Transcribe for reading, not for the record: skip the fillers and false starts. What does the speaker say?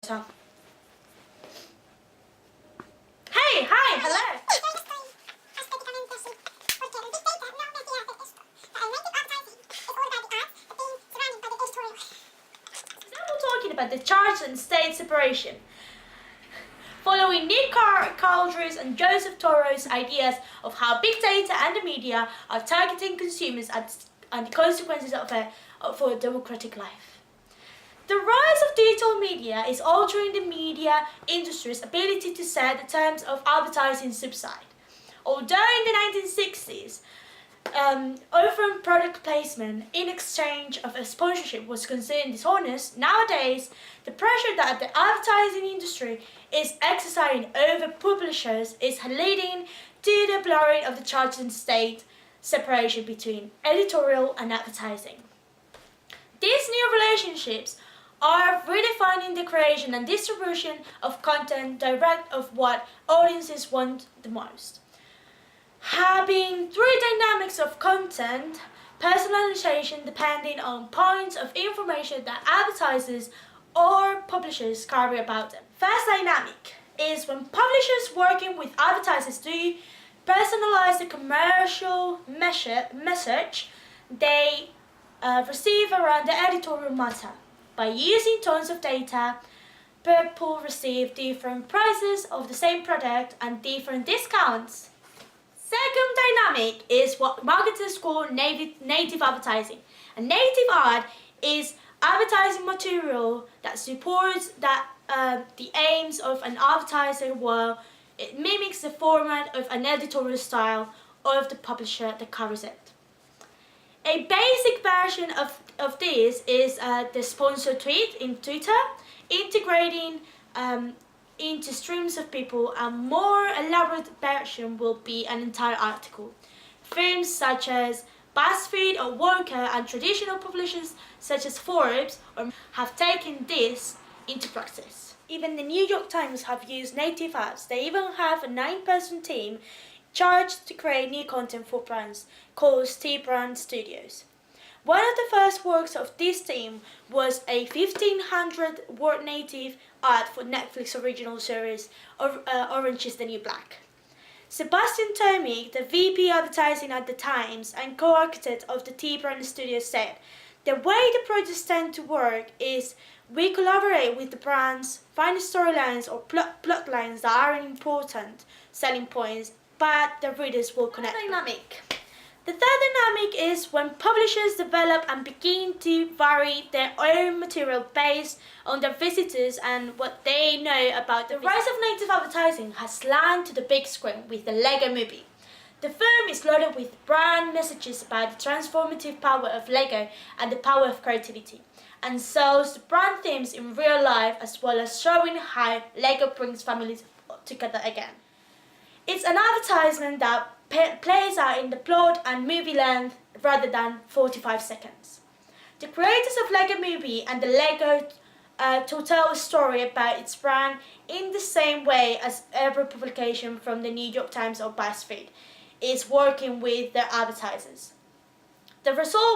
Hey, hi, hello. Today we're talking about the church and state separation. Following Nick Caldry's and Joseph Toro's ideas of how big data and the media are targeting consumers and the consequences of it for a democratic life. The rise of digital media is altering the media industry's ability to set the terms of advertising subside. Although in the 1960s, offering product placement in exchange of a sponsorship was considered dishonest, nowadays the pressure that the advertising industry is exercising over publishers is leading to the blurring of the church and state separation between editorial and advertising. These new relationships are redefining the creation and distribution of content direct of what audiences want the most. Having three dynamics of content, personalization depending on points of information that advertisers or publishers carry about them. First dynamic is when publishers working with advertisers to personalize the commercial message they receive around the editorial matter. By using tons of data, people receive different prices of the same product and different discounts. Second dynamic is what marketers call native advertising. A native ad is advertising material that supports the aims of an advertiser while it mimics the format of an editorial style of the publisher that carries it. A basic version of this is the sponsored tweet in Twitter, integrating into streams of people. A more elaborate version will be an entire article. Firms such as BuzzFeed or Worker and traditional publishers such as Forbes have taken this into practice. Even the New York Times have used native ads. They even have a 9-person team charged to create new content for brands called T-Brand Studios. One of the first works of this team was a 1,500-word native ad for Netflix original series Orange is the New Black. Sebastian Tomic, the VP advertising at the Times and co-architect of the T-Brand Studios, said, "The way the projects tend to work is we collaborate with the brands, find storylines or plot lines that are important selling points, but the readers will connect." The third dynamic is when publishers develop and begin to vary their own material based on their visitors and what they know about the rise of native advertising has slammed to the big screen with the Lego Movie. The film is loaded with brand messages about the transformative power of Lego and the power of creativity, and sells the brand themes in real life as well as showing how Lego brings families together again. It's an advertisement that plays out in the plot and movie length rather than 45 seconds. The creators of Lego Movie and the Lego to tell a story about its brand in the same way as every publication from the New York Times or BuzzFeed is working with their advertisers. The result